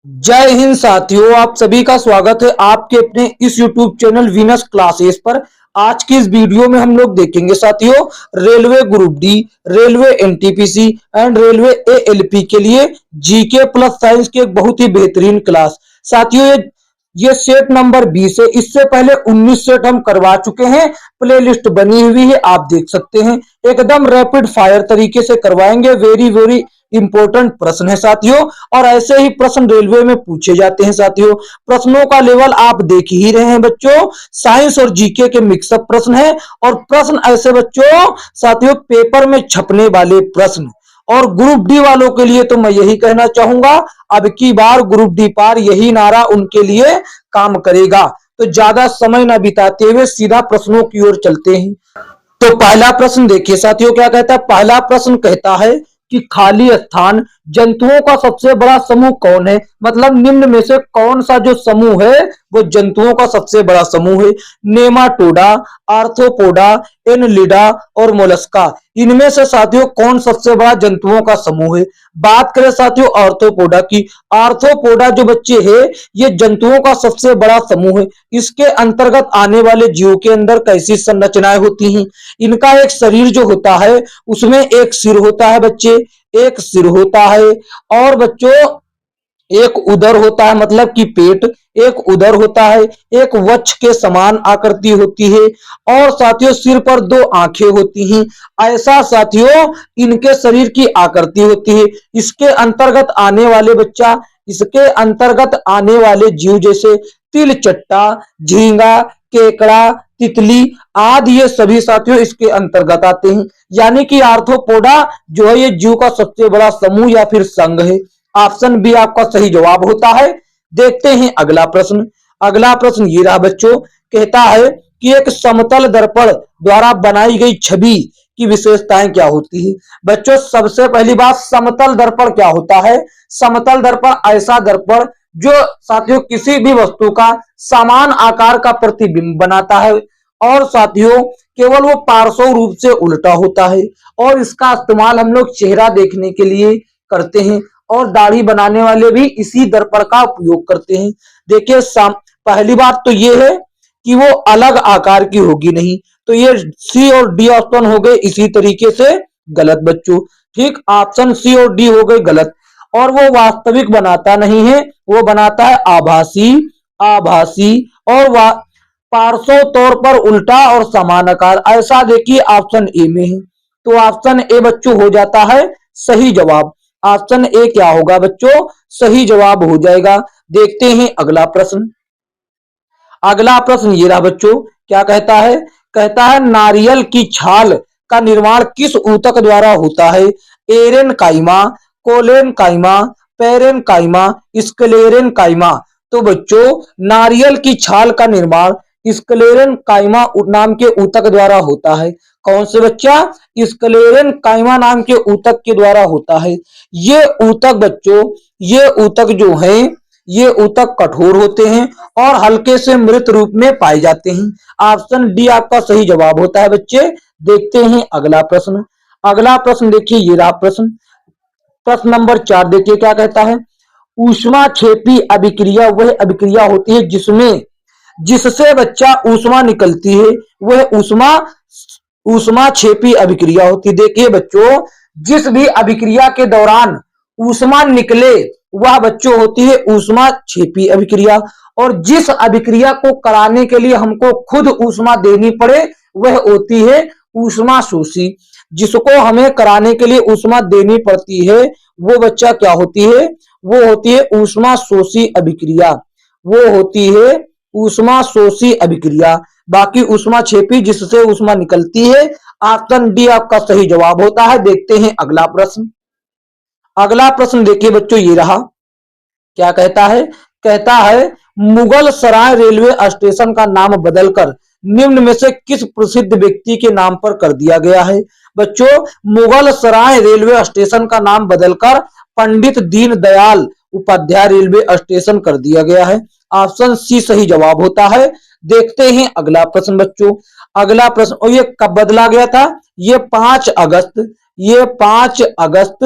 जय हिंद साथियों, आप सभी का स्वागत है आपके अपने इस YouTube चैनल वीनस क्लासेस पर। आज की इस वीडियो में हम लोग देखेंगे साथियों railway group D, railway NTPC and railway ALP के लिए जीके प्लस साइंस की एक बहुत ही बेहतरीन क्लास। साथियों ये सेट नंबर 20 है। इससे पहले 19 सेट हम करवा चुके हैं, प्लेलिस्ट बनी हुई है, आप देख सकते हैं। एकदम रैपिड फायर तरीके से करवाएंगे। वेरी वेरी इंपॉर्टेंट प्रश्न है साथियों, और ऐसे ही प्रश्न रेलवे में पूछे जाते हैं साथियों। प्रश्नों का लेवल आप देख ही रहे हैं बच्चों, साइंस और जीके के मिक्सअप प्रश्न है। और प्रश्न ऐसे बच्चों साथियों पेपर में छपने वाले प्रश्न। और ग्रुप डी वालों के लिए तो मैं यही कहना चाहूंगा, अब की बार ग्रुप डी पार, यही नारा उनके लिए काम करेगा। तो ज्यादा समय ना बिताते हुए सीधा प्रश्नों की ओर चलते हैं। तो पहला प्रश्न देखिए साथियों क्या कहता है। पहला प्रश्न कहता है कि खाली स्थान जंतुओं का सबसे बड़ा समूह कौन है। मतलब निम्न में से कौन सा जो समूह है वो जंतुओं का सबसे बड़ा समूह है। नेमाटोडा, आर्थ्रोपोडा, एनलिडा और मोलस्का, इनमें से साथियों कौन सबसे बड़ा जंतुओं का समूह है। बात करें साथियों आर्थ्रोपोडा की, आर्थ्रोपोडा जो बच्चे है ये जंतुओं का सबसे बड़ा समूह है। इसके अंतर्गत आने वाले जीवों के अंदर कैसी संरचनाएं होती हैं। इनका एक शरीर जो होता है उसमें एक सिर होता है बच्चे, एक सिर होता है, और बच्चों एक उदर होता है, मतलब कि पेट, एक उदर होता है, एक वक्ष के समान आकृति होती है, और साथियों सिर पर दो आंखें होती हैं। ऐसा साथियों इनके शरीर की आकृति होती है। इसके अंतर्गत आने वाले बच्चा, इसके अंतर्गत आने वाले जीव जैसे तिलचट्टा, झींगा, केकड़ा, तितली आदि, ये सभी साथियों इसके अंतर्गत आते हैं। यानी कि आर्थ्रोपोडा जो है ये जीव का सबसे बड़ा समूह या फिर संघ है। ऑप्शन बी आपका सही जवाब होता है। देखते हैं अगला प्रश्न। अगला प्रश्न ये रहा बच्चों, कहता है कि एक समतल दर्पण द्वारा बनाई गई छवि की विशेषताएं क्या होती है। बच्चों सबसे पहली बात, समतल दर्पण क्या होता है। समतल दर्पण ऐसा दर्पण जो साथियों किसी भी वस्तु का समान आकार का प्रतिबिंब बनाता है, और साथियों केवल वो पार्श्व रूप से उल्टा होता है। और इसका इस्तेमाल हम लोग चेहरा देखने के लिए करते हैं, और दाढ़ी बनाने वाले भी इसी दर्पण का उपयोग करते हैं। देखिए पहली बात तो ये है कि वो अलग आकार की होगी नहीं, तो ये सी और डी ऑप्शन हो गए इसी तरीके से गलत बच्चों। ठीक, ऑप्शन सी और डी हो गए गलत। और वो वास्तविक बनाता नहीं है, वो बनाता है आभासी, आभासी और पार्श्व तौर पर उल्टा और समान आकार। ऐसा देखिए ऑप्शन ए में है, तो ऑप्शन ए बच्चों हो जाता है सही जवाब। ऑप्शन ए क्या होगा बच्चों, सही जवाब हो जाएगा। देखते हैं अगला प्रश्न। अगला प्रश्न ये रहा बच्चों, क्या कहता है। कहता है नारियल की छाल का निर्माण किस ऊतक द्वारा होता है। एरेन काइमा, कोलेन काइमा, पेरेन काइमा, स्क्लेरेन काइमा। तो बच्चों नारियल की छाल का निर्माण स्क्लेरेन काइमा नाम के ऊतक द्वारा होता है। कौन से बच्चा, स्क्लेरेन काइमा नाम के ऊतक के द्वारा होता है। ये ऊतक बच्चों, ये ऊतक जो है ये ऊतक कठोर होते हैं और हल्के से मृत रूप में पाए जाते हैं। ऑप्शन डी आपका सही जवाब होता है बच्चे। देखते हैं अगला प्रश्न। अगला प्रश्न देखिए ये रहा प्रश्न, प्रश्न नंबर 4 देखिए क्या कहता है। ऊष्मा क्षेपी अभिक्रिया वह अभिक्रिया होती है जिसमें जिससे बच्चा ऊष्मा निकलती है, वह ऊष्मा ऊष्मा क्षेपी अभिक्रिया होती है। देखिए बच्चों जिस भी अभिक्रिया के दौरान ऊष्मा निकले वह बच्चों होती है ऊष्मा क्षेपी अभिक्रिया, और जिस अभिक्रिया को कराने के लिए हमको खुद ऊष्मा देनी पड़े वह होती है ऊष्मा शोषी। जिसको हमें कराने के लिए ऊष्मा देनी पड़ती है वो बच्चा क्या होती है, वो होती है ऊष्मा शोषी अभिक्रिया, वो होती है ऊष्मा शोषी अभिक्रिया। बाकी ऊष्मा क्षेपी जिससे ऊष्मा निकलती है, ऑप्शन डी आपका सही जवाब होता है। देखते हैं अगला प्रश्न। अगला प्रश्न देखिए बच्चों ये रहा, क्या कहता है। कहता है मुगल सराय रेलवे स्टेशन का नाम बदलकर निम्न में से किस प्रसिद्ध व्यक्ति के नाम पर कर दिया गया है। बच्चों मुगल सराय रेलवे स्टेशन का नाम बदलकर पंडित दीनदयाल उपाध्याय रेलवे स्टेशन कर दिया गया है। ऑप्शन सी सही जवाब होता है। देखते हैं अगला प्रश्न बच्चों। अगला प्रश्न, और ये कब बदला गया था, ये 5 अगस्त, ये 5 अगस्त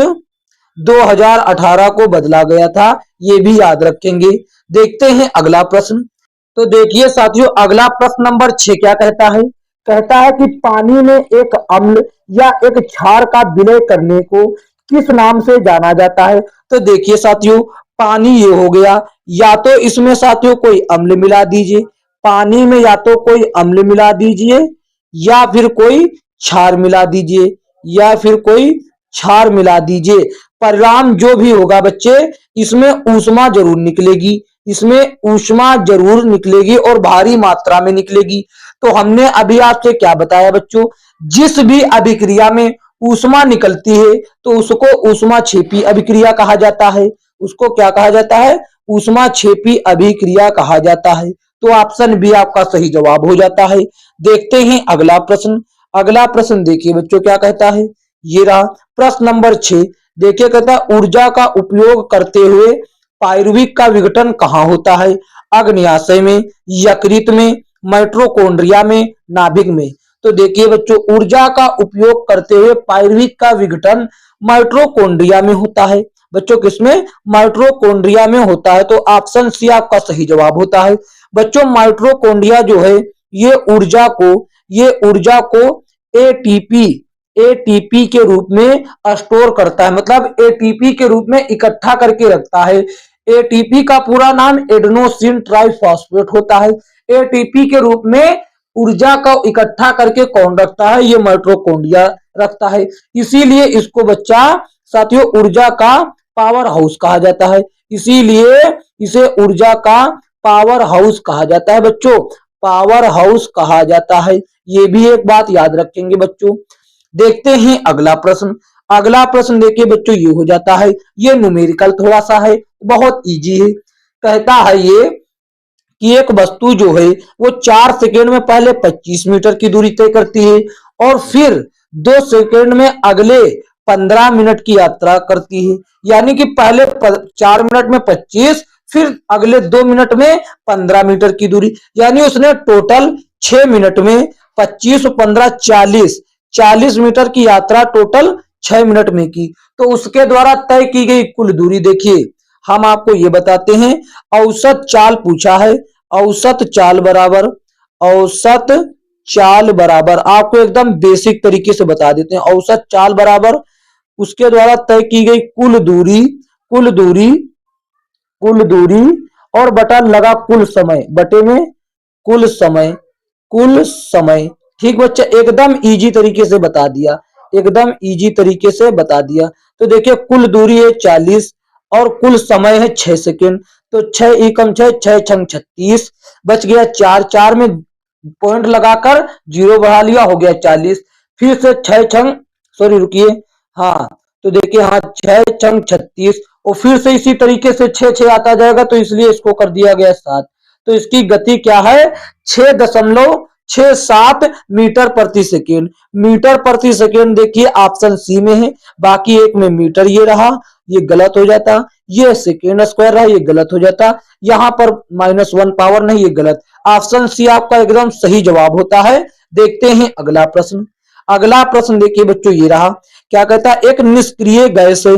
2018 को बदला गया था, ये भी याद रखेंगे। देखते हैं अगला प्रश्न। तो देखिए साथियों, अगला प्रश्न नंबर 6 क्या कहता है? कहता है कि पानी में एक अम्ल या एक क्षार का विलय करने को किस नाम से जाना जाता है? तो देखिए साथियों, पानी ये हो गया, या तो इसमें साथियों कोई अम्ल मिला दीजिए, पानी में या तो कोई अम्ल मिला दीजिए या फिर कोई क्षार मिला दीजिए, या फिर कोई क्षार मिला दीजिए। परिणाम जो भी होगा बच्चे, इसमें ऊष्मा जरूर निकलेगी, इसमें ऊष्मा जरूर निकलेगी और भारी मात्रा में निकलेगी। तो हमने अभी आपसे क्या बताया बच्चों, जिस भी अभिक्रिया में ऊष्मा निकलती है तो उसको ऊष्मा छेपी अभिक्रिया कहा जाता है। उसको क्या कहा जाता है? ऊष्मा छेपी अभिक्रिया कहा जाता है। तो ऑप्शन बी आपका सही जवाब हो जाता है। देखते हैं अगला प्रश्न। अगला प्रश्न देखिए बच्चों क्या कहता है, ये रहा प्रश्न नंबर 6। देखिए कहता है ऊर्जा का उपयोग करते हुए पाइरुविक का विघटन कहाँ होता है? अग्न्याशय में, यकृत में, माइटोकॉन्ड्रिया में, नाभिक में। तो देखिए बच्चों, ऊर्जा का उपयोग करते हुए पाइरुविक का विघटन माइटोकॉन्ड्रिया में होता है। बच्चों किसमें? माइटोकॉन्ड्रिया में होता है। तो ऑप्शन सी आपका सही जवाब होता है। बच्चों माइटोकॉन्ड्रिया जो है ये ऊर्जा को एटीपी एटीपी के रूप में स्टोर करता है, मतलब एटीपी के रूप में इकट्ठा करके रखता है। एटीपी का पूरा नाम एडेनोसिन ट्राइफॉस्फेट होता है। एटीपी के रूप में ऊर्जा को इकट्ठा करके कौन रखता है? ये माइटोकॉन्ड्रिया रखता है। इसीलिए इसको बच्चा साथियों ऊर्जा का पावर हाउस कहा जाता है। इसीलिए इसे ऊर्जा का पावर हाउस कहा जाता है बच्चों, पावर हाउस कहा जाता है। ये भी एक बात याद रखेंगे बच्चों। देखते हैं अगला प्रश्न। अगला प्रश्न देखिए बच्चों, ये हो जाता है, ये न्यूमेरिकल थोड़ा सा है, बहुत इजी है। कहता है ये कि एक वस्तु जो है वो 4 सेकेंड में पहले 25 मीटर की दूरी तय करती है और फिर 2 सेकेंड में अगले 15 मिनट की यात्रा करती है। यानी कि पहले 4 मिनट में 25, फिर अगले 2 मिनट में 15 मीटर की दूरी, यानी उसने टोटल 6 मिनट में 25 और 15 40 मीटर की यात्रा टोटल 6 मिनट में की। तो उसके द्वारा तय की गई कुल दूरी देखिए, हम आपको ये बताते हैं। औसत चाल पूछा है, औसत चाल बराबर आपको एकदम बेसिक तरीके से बता देते हैं। औसत चाल बराबर उसके द्वारा तय की गई कुल दूरी और बटा लगा कुल समय, बटे में कुल समय। ठीक बच्चा, एकदम इजी तरीके से बता दिया, एकदम इजी तरीके से बता दिया। तो देखिए कुल दूरी है 40 और कुल समय है 6 सेकेंड। तो 6 एकम 6, 6 छंग 36, बच गया 4, 4 में पॉइंट लगाकर 0 बढ़ा लिया, हो गया 40। फिर से 6 छंग, सॉरी रुकिए, हाँ तो देखिए हाँ 6 छंग 36 और फिर से इसी तरीके से 6 6 आता जाएगा, तो इसलिए इसको कर दिया गया 7। तो इसकी गति क्या है? 6.67 मीटर प्रति सेकेंड। मीटर प्रति सेकेंड देखिए ऑप्शन सी में है, बाकी एक में मीटर ये रहा, ये गलत हो जाता। ये सेकेंड स्क्वायर रहा, ये गलत हो जाता। यहाँ पर -1 पावर नहीं, ये गलत। ऑप्शन सी आपका एकदम सही जवाब होता है। देखते हैं अगला प्रश्न। अगला प्रश्न देखिए बच्चों, ये रहा, क्या कहता है? एक निष्क्रिय गैस है,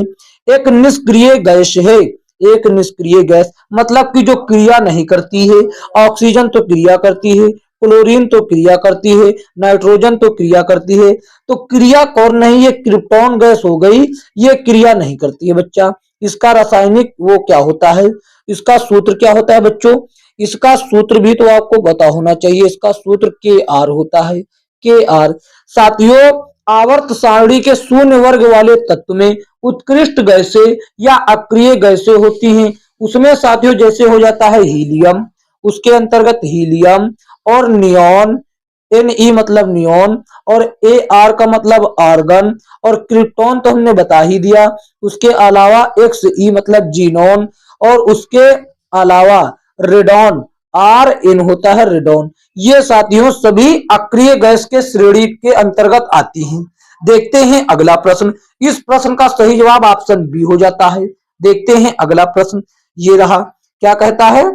एक निष्क्रिय गैस है, एक निष्क्रिय गैस मतलब कि जो क्रिया नहीं करती है। ऑक्सीजन तो क्रिया करती है, क्लोरीन तो क्रिया करती है, नाइट्रोजन तो क्रिया करती है। तो क्रिया कौन नहीं? ये क्रिप्टॉन गैस हो गई, ये क्रिया नहीं करती है बच्चा। इसका रासायनिक वो क्या होता है? इसका सूत्र क्या होता है बच्चों? इसका सूत्र भी तो आपको पता होना चाहिए। इसका सूत्र Kr होता है, Kr। साथियों आवर्त सारणी के शून्य वर्ग वाले तत्व में उत्कृष्ट गैसें या अक्रिय गैसें होती हैं। उसमें साथियों जैसे हो जाता है हीलियम, उसके अंतर्गत हीलियम और नियॉन, Ne मतलब नियॉन और Ar का मतलब आर्गन, और क्रिप्टॉन तो हमने बता ही दिया। उसके अलावा Xe मतलब जीनोन, और उसके अलावा रेडॉन, Rn होता है रेडॉन। ये साथियों सभी अक्रिय गैस के श्रेणी के अंतर्गत आती हैं। देखते हैं अगला प्रश्न। इस प्रश्न का सही जवाब ऑप्शन बी हो जाता है। देखते हैं अगला प्रश्न, ये रहा, क्या कहता है?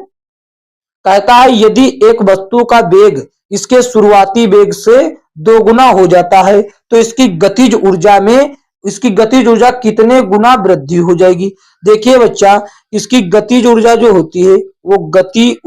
कहता है यदि एक वस्तु का वेग इसके शुरुआती वेग से दोगुना हो जाता है तो इसकी गतिज ऊर्जा में इसकी गतिज ऊर्जा कितने गुना वृद्धि हो जाएगी। देखिए बच्चा, इसकी गतिज ऊर्जा जो होती है वो गति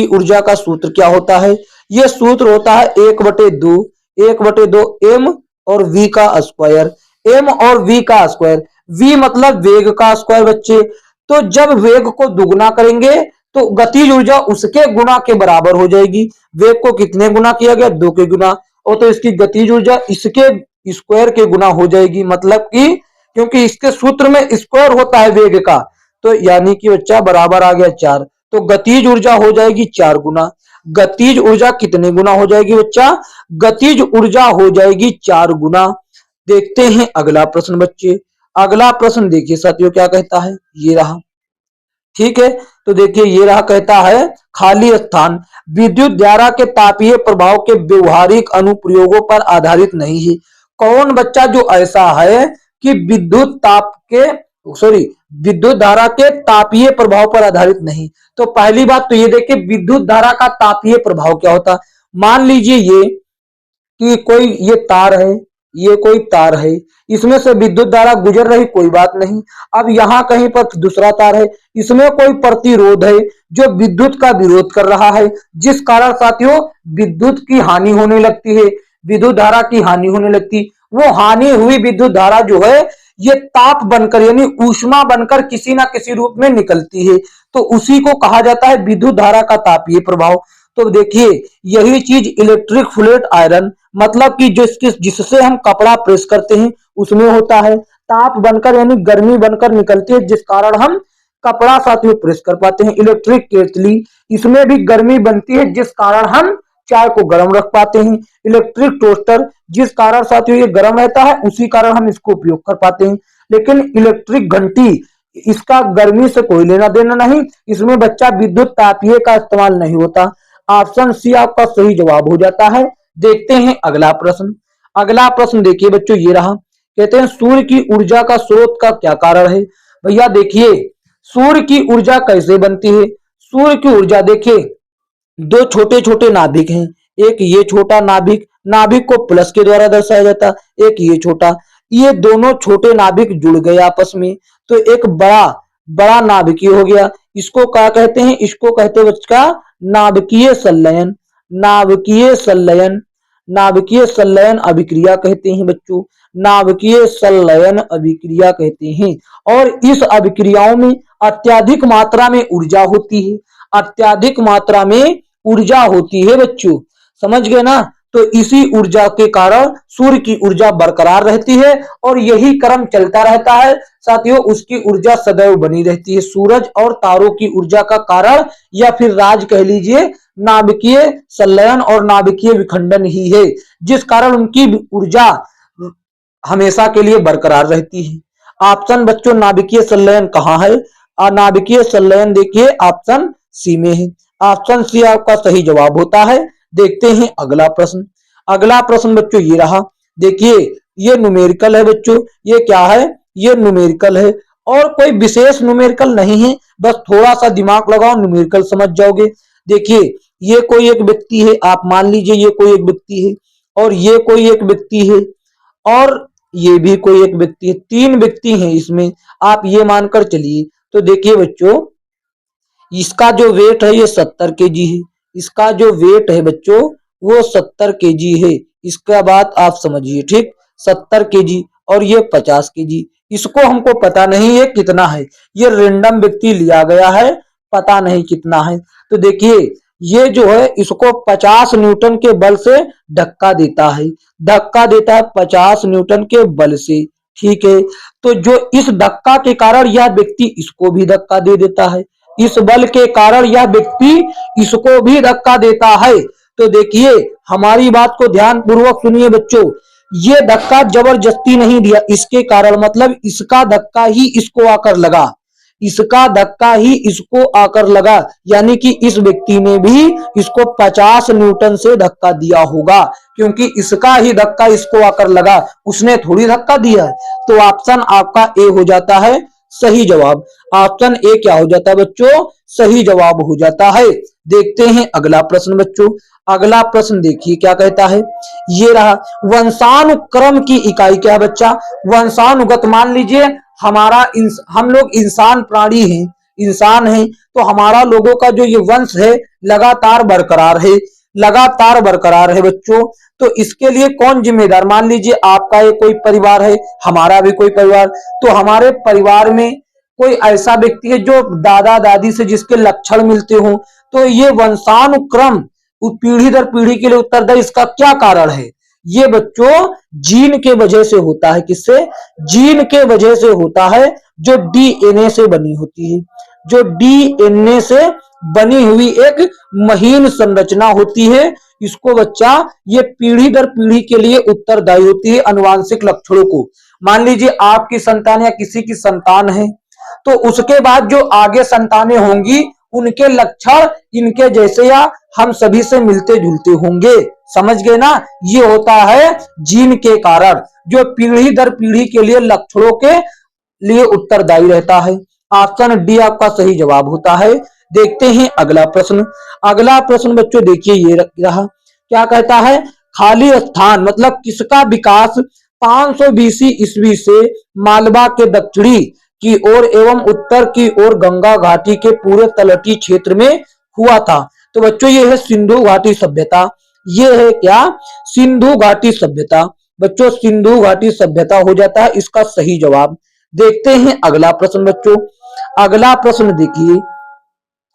ऊर्जा का सूत्र क्या होता है, ये सूत्र होता है 1/2 एम और वी का स्क्वायर। एम और वी का स्क्वायर, वी मतलब वेग का स्क्वायर बच्चे। तो जब वेग को दुगना करेंगे तो गतिज ऊर्जा उसके गुना के बराबर हो जाएगी। वेग को कितने गुना किया गया, 2 के गुना, और तो इसकी गतिज ऊर्जा इसके स्क्वायर के गुना हो जाएगी। मतलब कि क्योंकि इसके सूत्र में स्क्वायर होता है वेग का, तो यानी कि बच्चा बराबर आ गया 4। तो गतिज ऊर्जा हो जाएगी 4 गुना। गतिज ऊर्जा कितने गुना हो जाएगी बच्चा, गतिज ऊर्जा हो जाएगी 4 गुना। देखते हैं अगला प्रश्न बच्चे। अगला प्रश्न देखिए साथियों क्या कहता है, ये रहा। ठीक है, तो देखिए ये रहा, कहता है खाली स्थान विद्युत धारा के तापीय प्रभाव के व्यवहारिक अनुप्रयोगों पर आधारित नहीं है। कौन बच्चा जो ऐसा है कि विद्युत धारा के तापीय प्रभाव पर आधारित नहीं। तो पहली बात तो ये देखिए विद्युत धारा का तापीय प्रभाव क्या होता। मान लीजिए ये कि ये तार है, ये कोई तार है, इसमें से विद्युत धारा गुजर रही, कोई बात नहीं। अब यहाँ कहीं पर दूसरा तार है, इसमें कोई प्रतिरोध है जो विद्युत का विरोध कर रहा है, जिस कारण साथियों विद्युत की हानि होने लगती है, विद्युत धारा की हानि होने लगती। वो हानि हुई विद्युत धारा जो है ये ताप बनकर यानी ऊष्मा बनकर किसी ना किसी रूप में निकलती है, तो उसी को कहा जाता है विद्युत धारा का तापीय प्रभाव। तो देखिए यही चीज इलेक्ट्रिक फ्लूइड आयरन मतलब कि जिससे हम कपड़ा प्रेस करते हैं उसमें होता है, ताप बनकर यानी गर्मी बनकर निकलती है, जिस कारण हम कपड़ा साथियों प्रेस कर पाते हैं। इलेक्ट्रिक केतली, इसमें भी गर्मी बनती है जिस कारण हम चाय को गर्म रख पाते हैं। इलेक्ट्रिक टोस्टर, जिस कारण साथियों ये गर्म रहता है उसी कारण हम इसको उपयोग कर पाते हैं। लेकिन इलेक्ट्रिक घंटी, इसका गर्मी से कोई लेना देना नहीं, इसमें बच्चा विद्युत तापीय का इस्तेमाल नहीं होता। ऑप्शन सी आपका सही जवाब हो जाता है। देखते हैं अगला प्रश्न। अगला प्रश्न देखिए बच्चों ये रहा, कहते हैं सूर्य की ऊर्जा का स्रोत का क्या कारण है। भैया देखिए सूर्य की ऊर्जा कैसे बनती है। सूर्य की ऊर्जा देखिए, दो छोटे छोटे नाभिक हैं, एक ये छोटा नाभिक, नाभिक को प्लस के द्वारा दर्शाया जाता, एक ये छोटा, ये दोनों छोटे नाभिक जुड़ गए आपस में तो एक बड़ा बड़ा नाभिकीय हो गया। इसको क्या कहते हैं, इसको कहते हैं बच्चा नाभिकीय संलयन। नाभिकीय संलयन, नाभिकीय संलयन अभिक्रिया कहते हैं बच्चों, नाभिकीय संलयन अभिक्रिया कहते हैं। और इस अभिक्रियाओं में अत्यधिक मात्रा में ऊर्जा होती है, अत्यधिक मात्रा में ऊर्जा होती है बच्चों, समझ गए ना। तो इसी ऊर्जा के कारण सूर्य की ऊर्जा बरकरार रहती है और यही क्रम चलता रहता है साथियों, उसकी ऊर्जा सदैव बनी रहती है। सूरज और तारों की ऊर्जा का कारण या फिर राज कह लीजिए नाभिकीय संलयन और नाभिकीय विखंडन ही है, जिस कारण उनकी ऊर्जा हमेशा के लिए बरकरार रहती है। ऑप्शन बच्चों नाभिकीय संलयन कहाँ है, नाभिकीय संलयन देखिए ऑप्शन सी में है। ऑप्शन सी आपका सही जवाब होता है। देखते हैं अगला प्रश्न। अगला प्रश्न बच्चों ये रहा, देखिए ये न्यूमेरिकल है बच्चों, ये क्या है, ये न्यूमेरिकल है और कोई विशेष न्यूमेरिकल नहीं है, बस थोड़ा सा दिमाग लगाओ न्यूमेरिकल समझ जाओगे। देखिए ये कोई एक व्यक्ति है, आप मान लीजिए ये कोई एक व्यक्ति है और ये कोई एक व्यक्ति है और ये भी कोई एक व्यक्ति है, 3 व्यक्ति हैं इसमें, आप ये मानकर चलिए। तो देखिए बच्चों इसका जो वेट है ये 70 केजी है, इसका जो वेट है बच्चों वो 70 केजी है। इसका बात आप समझिए ठीक, 70 केजी और ये 50 केजी। इसको हमको पता नहीं है कितना है, ये रैंडम व्यक्ति लिया गया है, पता नहीं कितना है। तो देखिए ये जो है इसको 50 न्यूटन के बल से धक्का देता है, धक्का देता है 50 न्यूटन के बल से, ठीक है। तो जो इस धक्का के कारण यह व्यक्ति इसको भी धक्का दे देता है, इस बल के कारण यह व्यक्ति इसको भी धक्का देता है। तो देखिए हमारी बात को ध्यान पूर्वक सुनिए बच्चों, ये धक्का जबरदस्ती नहीं दिया, इसके कारण मतलब इसका धक्का ही इसको आकर लगा, इसका धक्का ही इसको आकर लगा, यानी कि इस व्यक्ति ने भी इसको 50 न्यूटन से धक्का दिया होगा, क्योंकि इसका ही धक्का इसको आकर लगा, उसने थोड़ी धक्का दिया है। तो ऑप्शन आपका ए हो जाता है, सही जवाब। ऑप्शन ए क्या हो जाता है बच्चों, सही जवाब हो जाता है। देखते हैं अगला प्रश्न बच्चों। अगला प्रश्न देखिए क्या कहता है, ये रहा। वंशानुक्रम की इकाई क्या है बच्चा, वंशानुगत। मान लीजिए हम लोग इंसान प्राणी हैं, इंसान हैं, तो हमारा लोगों का जो ये वंश है लगातार बरकरार है, लगातार बरकरार है बच्चों। तो इसके लिए कौन जिम्मेदार, मान लीजिए आपका ये कोई परिवार है, हमारा भी कोई परिवार, तो हमारे परिवार में कोई ऐसा व्यक्ति है जो दादा दादी से जिसके लक्षण मिलते हो, तो ये वंशानुक्रम पीढ़ी दर पीढ़ी के लिए उत्तरदायी। इसका क्या कारण है, ये बच्चों जीन के वजह से होता है। किससे, जीन के वजह से होता है, जो डीएनए से बनी होती है, जो डीएनए से बनी हुई एक महीन संरचना होती है। इसको बच्चा ये पीढ़ी दर पीढ़ी के लिए उत्तरदायी होती है अनुवांशिक लक्षणों को। मान लीजिए आपकी संतान या किसी की संतान है, तो उसके बाद जो आगे संतानें होंगी उनके लक्षण इनके जैसे या हम सभी से मिलते जुलते होंगे। समझ गए ना, ये होता है जीन के कारण, जो पीढ़ी दर पीढ़ी के लिए लक्षणों के लिए उत्तरदायी रहता है। ऑप्शन डी आपका सही जवाब होता है। देखते हैं अगला प्रश्न। अगला प्रश्न बच्चों देखिए ये रहा, क्या कहता है, खाली स्थान मतलब किसका विकास 500 बीसी ईस्वी से मालवा के दक्षिणी की ओर एवं उत्तर की ओर गंगा घाटी के पूरे तलहटी क्षेत्र में हुआ था। तो बच्चों ये है सिंधु घाटी सभ्यता। ये है क्या, सिंधु घाटी सभ्यता। बच्चों सिंधु घाटी सभ्यता हो जाता है इसका सही जवाब। देखते हैं अगला प्रश्न बच्चों। अगला प्रश्न देखिए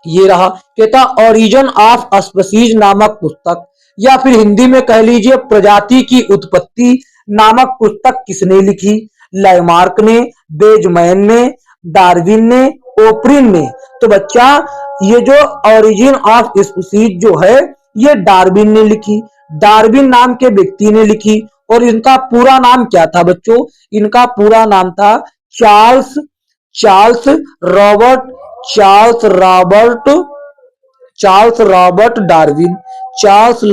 ये रहा, कहता ओरिजिन ऑफ स्पीसीज नामक पुस्तक, या फिर हिंदी में कह लीजिए प्रजाति की उत्पत्ति नामक पुस्तक किसने लिखी। लाइमार्क ने, बेजमैन ने, डार्विन ने, ओप्रिन ने। तो बच्चा ये जो ओरिजिन ऑफ स्पीसीज जो है ये डार्विन ने लिखी, डार्विन नाम के व्यक्ति ने लिखी। और इनका पूरा नाम क्या था बच्चों, इनका पूरा नाम था Charles Charles Robert Charles Robert Charles Robert Darwin, Charles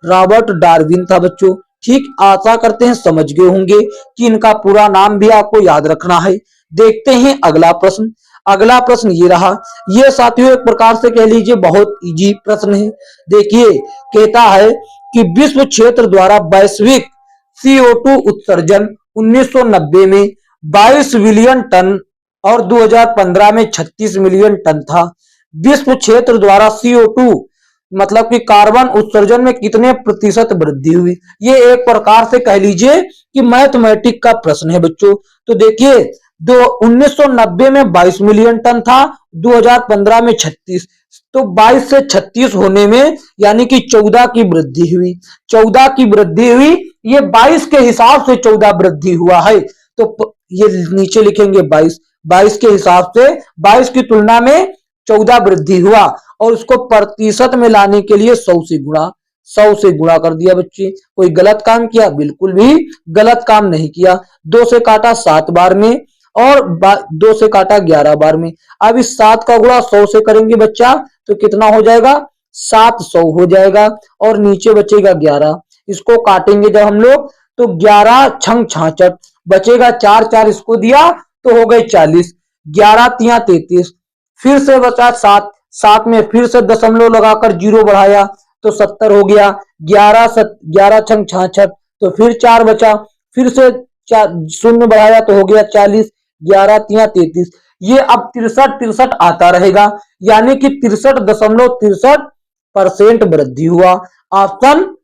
Robert Darwin था बच्चों। ठीक, आशा करते हैं समझ गए होंगे कि इनका पूरा नाम भी आपको याद रखना है। देखते हैं अगला प्रश्न। अगला प्रश्न ये रहा, ये साथियों एक प्रकार से कह लीजिए बहुत इजी प्रश्न है। देखिए कहता है कि विश्व क्षेत्र द्वारा वैश्विक CO2 उत्सर्जन 1990 में 22 मिलियन टन और 2015 में 36 मिलियन टन था। विश्व क्षेत्र द्वारा CO2 मतलब कि कार्बन उत्सर्जन में कितने प्रतिशत वृद्धि हुई। ये एक प्रकार से कह लीजिए कि मैथमेटिक का प्रश्न है बच्चों। तो देखिए 1990 में 22 मिलियन टन था, 2015 में 36, तो 22 से 36 होने में यानी कि 14 की वृद्धि हुई, 14 की वृद्धि हुई। ये 22 के हिसाब से 14 वृद्धि हुआ है, तो ये नीचे लिखेंगे 22, 22 के हिसाब से 22 की तुलना में 14 वृद्धि हुआ। और उसको प्रतिशत में लाने के लिए 100 से गुणा कर दिया बच्चे। कोई गलत काम किया, बिल्कुल भी गलत काम नहीं किया। 2 से काटा 7 बार में और 2 से काटा 11 बार में। अब इस 7 का गुणा 100 से करेंगे बच्चा तो कितना हो जाएगा, 700 हो जाएगा। और नीचे बचेगा 11, इसको काटेंगे जब हम लोग तो 11 छंग 66 बचेगा, 4 4 इसको दिया तो हो गए 40, 11 तिया 33, फिर से बचा 7, 7 में फिर से दशमलव लगाकर 0 बढ़ाया तो 70 हो गया, 11 छंग 66 तो फिर 4 बचा, फिर से 0 बढ़ाया तो हो गया 40, 11 तिया 33। ये अब 63 आता रहेगा, यानी कि 63.63% वृद्धि हुआ। ऑप्शन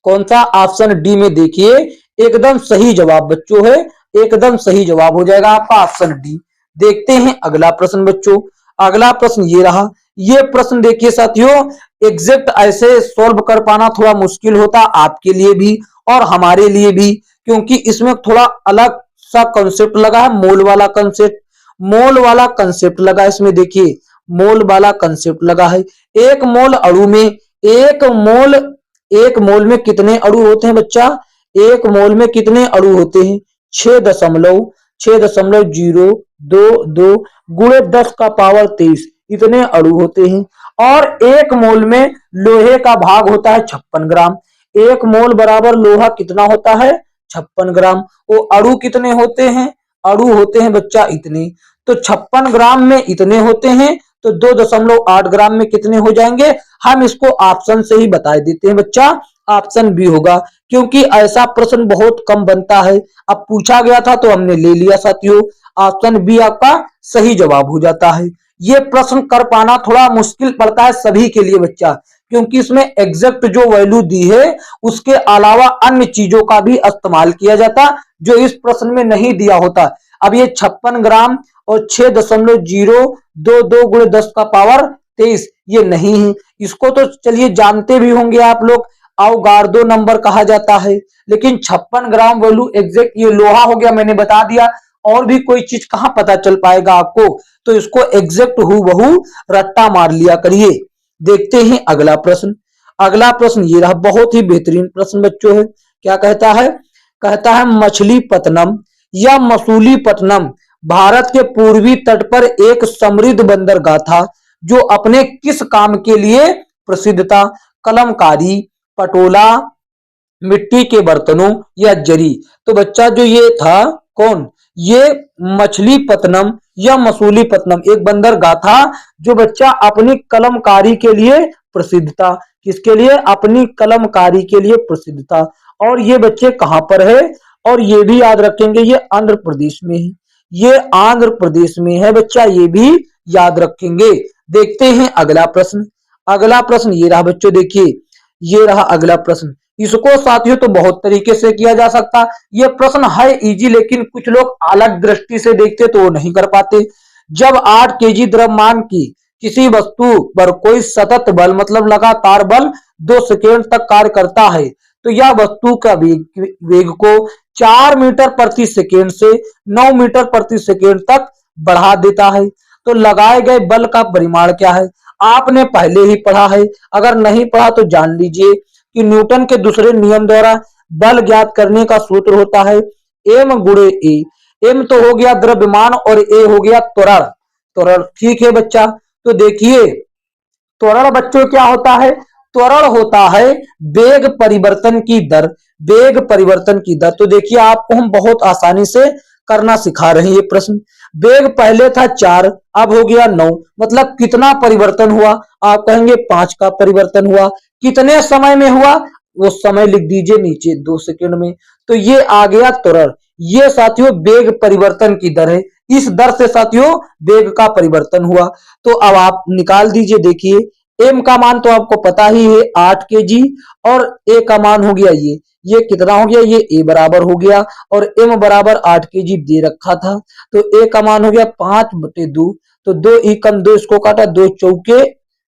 कौन सा, ऑप्शन डी में देखिए एकदम सही जवाब बच्चों है, एकदम सही जवाब हो जाएगा आपका ऑप्शन डी। देखते हैं अगला प्रश्न बच्चों। अगला प्रश्न ये रहा, ये प्रश्न देखिए साथियों एग्जैक्ट ऐसे सॉल्व कर पाना थोड़ा मुश्किल होता आपके लिए भी और हमारे लिए भी, क्योंकि इसमें थोड़ा अलग सा कंसेप्ट लगा है, मोल वाला कंसेप्ट, मोल वाला कंसेप्ट लगा इसमें। देखिए मोल वाला कंसेप्ट लगा है। एक मोल अणु में एक मोल में कितने अणु होते हैं बच्चा, एक मोल में कितने अणु होते हैं, 6.022 गुणे 10 का पावर 23 इतने अणु होते हैं। और एक मोल में लोहे का भाग होता है 56 ग्राम। एक मोल बराबर लोहा कितना होता है, 56 ग्राम। वो अणु कितने होते हैं, अणु होते हैं बच्चा इतने। तो 56 ग्राम में इतने होते हैं, तो 2.8 ग्राम में कितने हो जाएंगे। हम इसको ऑप्शन से ही बता देते हैं बच्चा, ऑप्शन बी होगा, क्योंकि ऐसा प्रश्न बहुत कम बनता है। अब पूछा गया था तो हमने ले लिया साथियों, ऑप्शन बी आपका सही जवाब हो जाता है। ये प्रश्न कर पाना थोड़ा मुश्किल पड़ता है सभी के लिए बच्चा, क्योंकि इसमें एग्जैक्ट जो वैल्यू दी है उसके अलावा अन्य चीजों का भी इस्तेमाल किया जाता जो इस प्रश्न में नहीं दिया होता। अब ये 56 ग्राम और 6.022 गुणे 10 का पावर 23 ये नहीं है, इसको तो चलिए जानते भी होंगे आप लोग, अवगार्दो नंबर कहा जाता है। लेकिन 56 ग्राम वैल्यू एग्जैक्ट ये लोहा हो गया, मैंने बता दिया, और भी कोई चीज कहां पता चल पाएगा आपको, तो इसको एग्जैक्ट हूबहू रट्टा मार लिया करिए। देखते हैं अगला प्रश्न। अगला प्रश्न ये रहा, बहुत ही बेहतरीन प्रश्न बच्चों है। क्या कहता है, कहता है मछलीपट्टनम या मसूलीपट्टनम भारत के पूर्वी तट पर एक समृद्ध बंदरगाह था जो अपने किस काम के लिए प्रसिद्ध था। कलमकारी, पटोला, मिट्टी के बर्तनों या जरी। तो बच्चा जो ये था कौन, ये मछलीपट्टनम या मसूलीपट्टनम एक बंदरगाह था जो बच्चा अपनी कलमकारी के लिए प्रसिद्ध था। किसके लिए, अपनी कलमकारी के लिए प्रसिद्ध था। और ये बच्चे कहां पर है, और ये भी याद रखेंगे ये आंध्र प्रदेश में है, ये आंध्र प्रदेश में है बच्चा, ये भी याद रखेंगे। देखते हैं अगला प्रश्न। अगला प्रश्न ये रहा बच्चों, देखिए ये रहा अगला प्रश्न। इसको साथियों तो बहुत तरीके से किया जा सकता, ये प्रश्न है इजी, लेकिन कुछ लोग अलग दृष्टि से देखते तो वो नहीं कर पाते। जब 8 केजी द्रव्यमान की किसी वस्तु पर कोई सतत बल मतलब लगातार बल 2 सेकेंड तक कार्य करता है तो यह वस्तु का वेग को 4 मीटर प्रति सेकेंड से 9 मीटर प्रति सेकेंड तक बढ़ा देता है। तो लगाए गए बल का परिमाण क्या है, आपने पहले ही पढ़ा है, अगर नहीं पढ़ा तो जान लीजिए कि न्यूटन के दूसरे नियम द्वारा बल ज्ञात करने का सूत्र होता है एम गुणे ए। एम तो हो गया द्रव्यमान और ए हो गया त्वरण। त्वरण ठीक है बच्चा। तो देखिए त्वरण बच्चों क्या होता है, त्वरण होता है वेग परिवर्तन की दर, वेग परिवर्तन की दर। तो देखिए आपको हम बहुत आसानी से करना सिखा रहे हैं ये प्रश्न। वेग पहले था 4 अब हो गया 9, मतलब कितना परिवर्तन हुआ, आप कहेंगे 5 का परिवर्तन हुआ। कितने समय में हुआ, वो समय लिख दीजिए नीचे 2 सेकंड में। तो ये आ गया त्वरण, ये साथियों वेग परिवर्तन की दर है, इस दर से साथियों वेग का परिवर्तन हुआ। तो अब आप निकाल दीजिए, देखिए एम का मान तो आपको पता ही है 8 केजी और ए का मान हो गया ये कितना हो गया, ये ए बराबर हो गया और एम बराबर 8 केजी दे रखा था। तो ए का मान हो गया 5/2, तो 2 एकम 2 इसको काटा, 2 चौके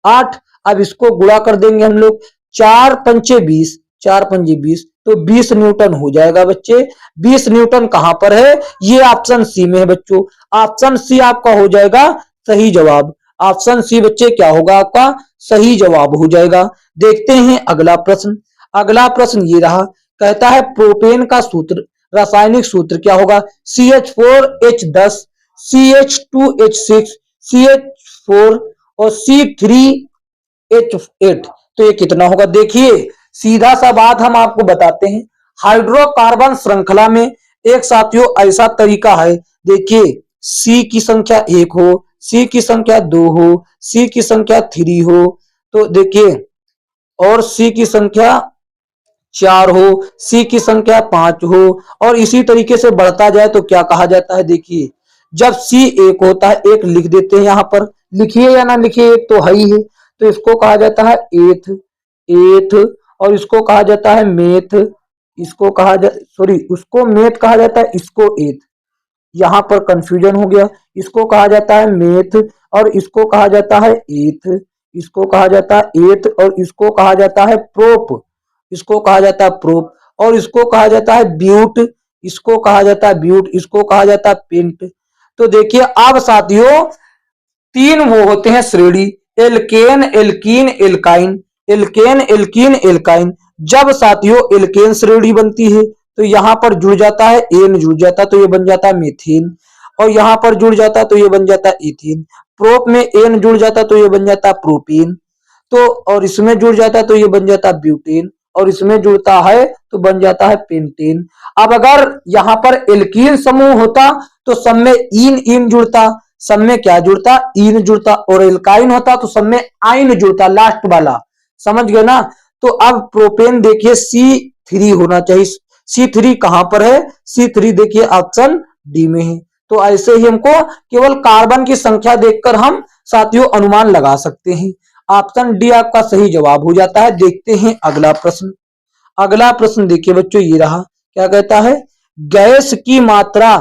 8। अब इसको गुणा कर देंगे हम लोग, 4 पंचे 20, 4 पंजे 20, तो 20 न्यूटन हो जाएगा बच्चे। 20 न्यूटन कहां पर है, ये ऑप्शन सी में है बच्चों। ऑप्शन सी आपका हो जाएगा सही जवाब। ऑप्शन सी बच्चे क्या होगा आपका सही जवाब हो जाएगा। देखते हैं अगला प्रश्न। अगला प्रश्न ये रहा, कहता है प्रोपेन का सूत्र, रासायनिक सूत्र क्या होगा, CH4H10, CH2H6, CH4 और C3H8। तो ये कितना होगा, देखिए सीधा सा बात हम आपको बताते हैं। हाइड्रोकार्बन श्रृंखला में एक साथियों ऐसा तरीका है, देखिए C की संख्या 1 हो, C की संख्या 2 हो, C की संख्या 3 हो, तो देखिए और C की संख्या 4 हो, C की संख्या 5 हो, और इसी तरीके से बढ़ता जाए तो क्या कहा जाता है। देखिए जब C 1 होता है, 1 लिख देते हैं, यहां पर लिखिए या ना लिखिए, एक तो है ही है, तो इसको कहा जाता है एथ, एथ, और इसको कहा जाता है मेथ, इसको कहा जा सॉरी उसको मेथ कहा जाता है, इसको एथ, यहां पर कंफ्यूजन हो गया। इसको कहा जाता है मेथ और इसको कहा जाता है एथ, इसको कहा जाता है एथ और इसको कहा जाता है प्रोप, इसको कहा जाता है प्रोप, और इसको कहा जाता है ब्यूट, इसको कहा जाता है ब्यूट, इसको कहा जाता है पेंट। तो देखिए अब साथियों 3 वो होते हैं श्रेणी, alkane, alkene, alkyne, alkane, alkene, alkyne. जब साथियों एल्केन श्रेणी बनती है तो यहां पर जुड़ जाता है एन, जुड़ जाता है तो ये बन जाता है मीथेन, और यहां पर जुड़ जाता है तो ये बन जाता है इथेन। प्रोप में एन जुड़ जाता है तो ये बन जाता है प्रोपेन, तो और इसमें जुड़ जाता है तो ये बन जाता है ब्यूटेन, और इसमें जुड़ता है तो बन जाता है पेंटेन। अब अगर यहाँ पर एल्कीन समूह होता तो सब में इन इन जुड़ता, सब में क्या जुड़ता, इन जुड़ता, और एल्काइन होता तो सब में आइन जुड़ता, लास्ट वाला। समझ गए ना। तो अब प्रोपेन देखिए C3 होना चाहिए। C3 कहां पर है, C3 देखिए ऑप्शन डी में है। तो ऐसे ही हमको केवल कार्बन की संख्या देखकर हम साथियों अनुमान लगा सकते हैं। ऑप्शन डी आपका सही जवाब हो जाता है। देखते हैं अगला प्रश्न। अगला प्रश्न देखिए बच्चों, ये रहा। क्या कहता है, गैस की मात्रा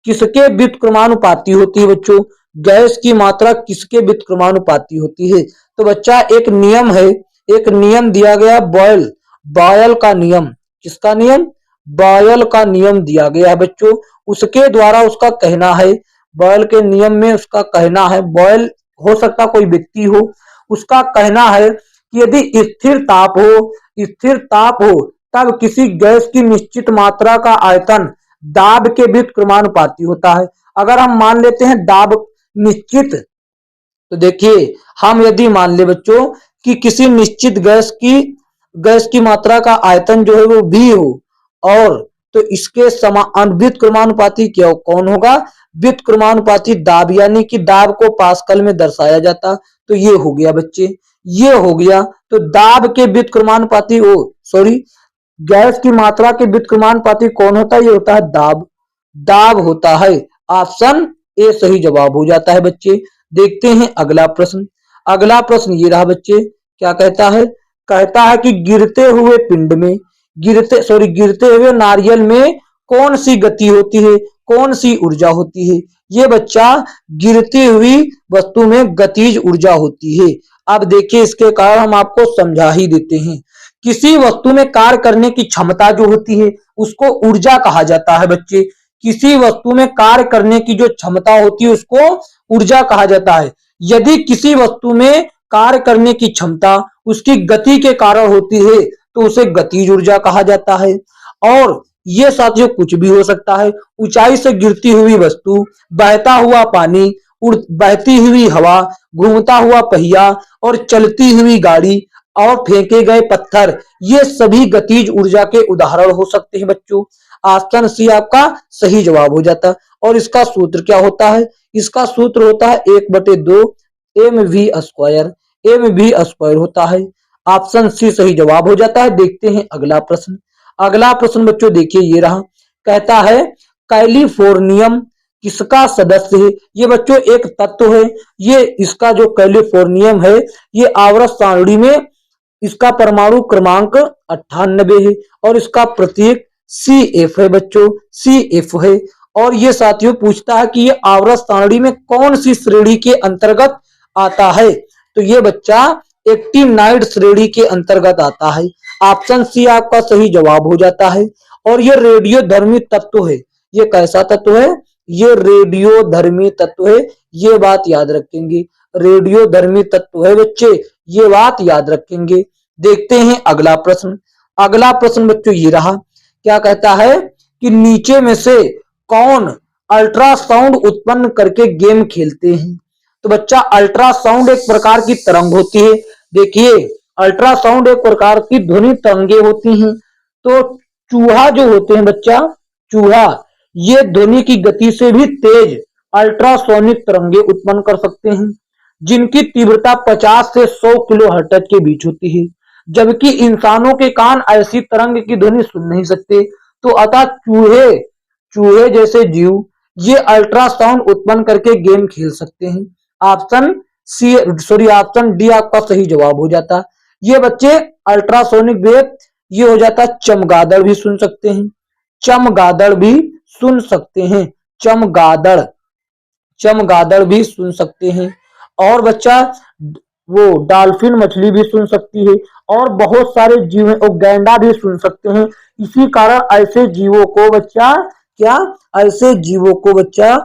किसके व्युत्क्रमानुपाती होती है बच्चों। गैस की मात्रा किसके व्युत्क्रमानुपाती होती है। तो बच्चा एक नियम है, एक नियम दिया गया बॉयल, बॉयल का नियम। किसका नियम, बॉयल का नियम दिया गया है बच्चों। उसके द्वारा उसका कहना है, बॉयल के नियम में उसका कहना है, बॉयल हो सकता कोई व्यक्ति हो, उसका कहना है कि यदि स्थिर ताप हो, स्थिर ताप हो तब किसी गैस की निश्चित मात्रा का आयतन दाब के व्युत्क्रमानुपाती होता है। अगर हम मान लेते हैं दाब निश्चित, तो देखिए हम यदि मान ले बच्चों कि किसी निश्चित गैस की मात्रा का आयतन जो है वो V हो, और तो इसके समान व्युत्क्रमानुपाती क्या कौन होगा, व्युत्क्रमानुपाती दाब, यानी कि दाब को पास्कल में दर्शाया जाता। तो ये हो गया बच्चे, ये हो गया। तो दाब के व्युत्क्रमानुपाती गैस की मात्रा के व्युत्क्रमानुपाती कौन होता है, ये होता है दाब, दाब होता है। ऑप्शन ए सही जवाब हो जाता है बच्चे। देखते हैं अगला प्रश्न। अगला प्रश्न ये रहा बच्चे। क्या कहता है, कहता है कि गिरते हुए पिंड में, गिरते हुए नारियल में कौन सी गति होती है, कौन सी ऊर्जा होती है। ये बच्चा गिरती हुई वस्तु में गतिज ऊर्जा होती है। अब देखिए इसके कारण हम आपको समझा ही देते हैं। किसी वस्तु में कार्य करने की क्षमता जो होती है उसको ऊर्जा कहा जाता है बच्चे। किसी वस्तु में कार्य करने की जो क्षमता होती है उसको ऊर्जा कहा जाता है। यदि किसी वस्तु में कार्य करने की क्षमता उसकी गति के कारण होती है तो उसे गतिज ऊर्जा कहा जाता है। और ये साथियों कुछ भी हो सकता है, ऊंचाई से गिरती हुई वस्तु, बहता हुआ पानी, बहती हुई हवा, घूमता हुआ पहिया और चलती हुई गाड़ी और फेंके गए पत्थर, ये सभी गतिज ऊर्जा के उदाहरण हो सकते हैं बच्चों। ऑप्शन सी आपका सही जवाब हो जाता है। और इसका सूत्र क्या होता है, इसका सूत्र होता है 1/2 mv², mv² होता है। ऑप्शन सी सही जवाब हो जाता है। देखते हैं अगला प्रश्न। अगला प्रश्न बच्चों देखिए ये रहा। कहता है कैलिफोर्नियम किसका सदस्य है। ये बच्चों एक तत्व है, ये इसका जो कैलिफोर्नियम है ये आवर्त सारणी में इसका परमाणु क्रमांक 98 है और इसका प्रतीक CF है बच्चों, CF है। और ये साथियों पूछता है कि ये आवर्त सारणी में कौन सी श्रेणी के अंतर्गत आता है। तो ये बच्चा एक्टिनाइड श्रेणी के अंतर्गत आता है। ऑप्शन सी आपका सही जवाब हो जाता है। और ये रेडियोधर्मी तत्व है। ये कैसा तत्व है, ये रेडियोधर्मी तत्व है। ये बात याद रखेंगे, रेडियोधर्मी तत्व है बच्चे, ये बात याद रखेंगे। देखते हैं अगला प्रश्न। अगला प्रश्न बच्चों ये रहा। क्या कहता है कि नीचे में से कौन अल्ट्रासाउंड उत्पन्न करके गेम खेलते हैं। तो बच्चा अल्ट्रासाउंड एक प्रकार की तरंग होती है। देखिए अल्ट्रासाउंड एक प्रकार की ध्वनि तरंगे होती हैं। तो चूहा जो होते हैं बच्चा, चूहा ये ध्वनि की गति से भी तेज अल्ट्रासोनिक तरंगे उत्पन्न कर सकते हैं, जिनकी तीव्रता 50 से 100 किलोहर्ट्ज के बीच होती है। जबकि इंसानों के कान ऐसी तरंग की ध्वनि सुन नहीं सकते। तो अतः चूहे जैसे जीव ये अल्ट्रासाउंड उत्पन्न करके गेम खेल सकते हैं। ऑप्शन डी आपका सही जवाब हो जाता। ये बच्चे अल्ट्रासोनिक वेव ये हो जाता, चमगादड़ भी सुन सकते हैं, चमगादड़ भी सुन सकते हैं, चमगादड़ भी सुन सकते हैं। और बच्चा वो डॉल्फिन मछली भी सुन सकती है और बहुत सारे जीव हैं, और गैंडा भी सुन सकते हैं। इसी कारण ऐसे जीवों को बच्चा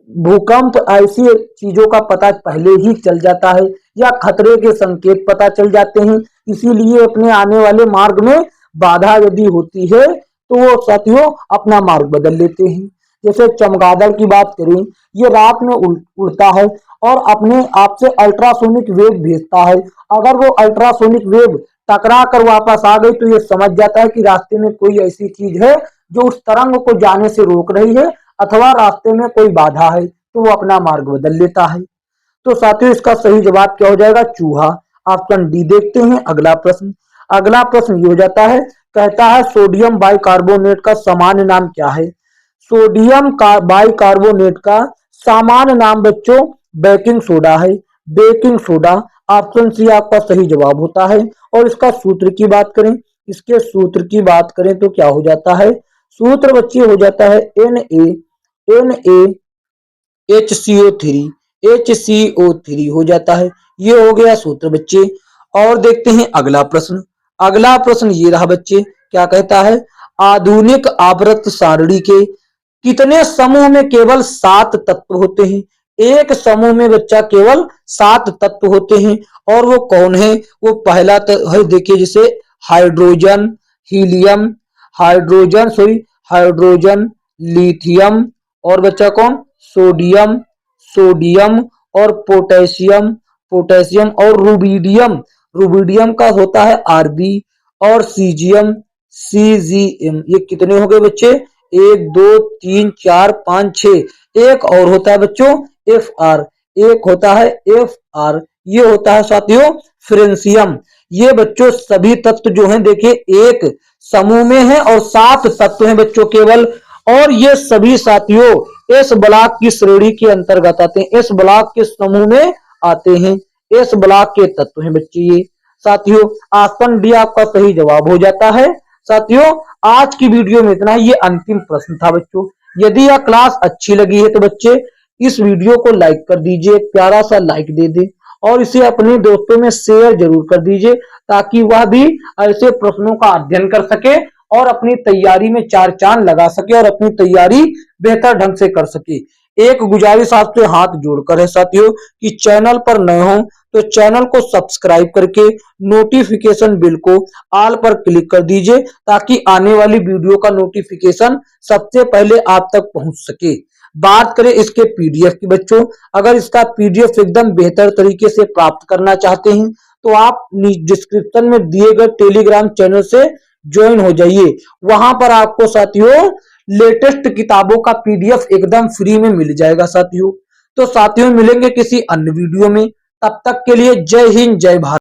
भूकंप ऐसी चीजों का पता पहले ही चल जाता है या खतरे के संकेत पता चल जाते हैं। इसीलिए अपने आने वाले मार्ग में बाधा यदि होती है तो वो साथियों अपना मार्ग बदल लेते हैं। जैसे चमगादड़ की बात करें, ये रात में उड़ता है और अपने आप से अल्ट्रासोनिक वेव भेजता है। अगर वो अल्ट्रासोनिक वेव टकरा कर वापस आ गई तो ये समझ जाता है कि रास्ते में कोई ऐसी चीज है जो उस तरंग को जाने से रोक रही है अथवा रास्ते में कोई बाधा है, तो वो अपना मार्ग बदल लेता है। तो साथियों इसका सही जवाब क्या हो जाएगा? चूहा। ऑप्शन डी देखते हैं अगला प्रश्न। अगला प्रश्न ये हो जाता है, कहता है सोडियम बाइकार्बोनेट का सामान्य नाम क्या है? सोडियम का बाइकार्बोनेट का सामान्य नाम बच्चों बेकिंग सोडा है। बेकिंग सोडा ऑप्शन सी आपका सही जवाब होता है। और इसका सूत्र की बात करें, इसके सूत्र की बात करें तो क्या हो जाता है? सूत्र बच्चे हो जाता है NaHCO3, HCO3 हो जाता है। ये हो गया सूत्र बच्चे। और देखते हैं अगला प्रश्न। अगला प्रश्न ये रहा बच्चे, क्या कहता है? आधुनिक आवर्त सारणी के कितने समूह में केवल 7 तत्व होते हैं? एक समूह में बच्चा केवल 7 तत्व होते हैं। और वो कौन है? वो पहला है देखिए, जैसे हाइड्रोजन, हीलियम, हाइड्रोजन, लिथियम, और बच्चा कौन? सोडियम और पोटेशियम और रुबिडियम का होता है Rb, और सीजीएम। ये कितने हो गए बच्चे? 1 2 3 4 5 6। एक और होता है बच्चों Fr, एक होता है Fr, ये होता है साथियों फ्रेंसियम। ये बच्चों सभी तत्व जो हैं देखिए एक समूह में है और 7 तत्व हैं बच्चों केवल। और ये सभी साथियों एस ब्लॉक की श्रेणी के अंतर्गत आते हैं, एस ब्लॉक के समूह में आते हैं, एस ब्लॉक के तत्व हैं बच्चे ये। साथियों ऑप्शन डी आपका सही जवाब हो जाता है। साथियों आज की वीडियो में इतना ही, ये अंतिम प्रश्न था बच्चों। यदि यह क्लास अच्छी लगी है तो बच्चे इस वीडियो को लाइक कर दीजिए, प्यारा सा लाइक दे दे, और इसे अपने दोस्तों में शेयर जरूर कर दीजिए ताकि वह भी ऐसे प्रश्नों का अध्ययन कर सके और अपनी तैयारी में 4 चांद लगा सके और अपनी तैयारी बेहतर ढंग से कर सके। एक गुजारिश आपसे हाथ जोड़कर है साथियों कि चैनल पर नए हो तो चैनल को सब्सक्राइब करके नोटिफिकेशन बिल को ऑल पर क्लिक कर दीजिए ताकि आने वाली वीडियो का नोटिफिकेशन सबसे पहले आप तक पहुंच सके। बात करें इसके पीडीएफ की बच्चों, अगर इसका पीडीएफ एकदम बेहतर तरीके से प्राप्त करना चाहते हैं तो आप डिस्क्रिप्शन में दिए गए टेलीग्राम चैनल से ज्वाइन हो जाइए। वहां पर आपको साथियों लेटेस्ट किताबों का पीडीएफ एकदम फ्री में मिल जाएगा साथियों। तो साथियों मिलेंगे किसी अन्य वीडियो में, तब तक के लिए जय हिंद जय भारत।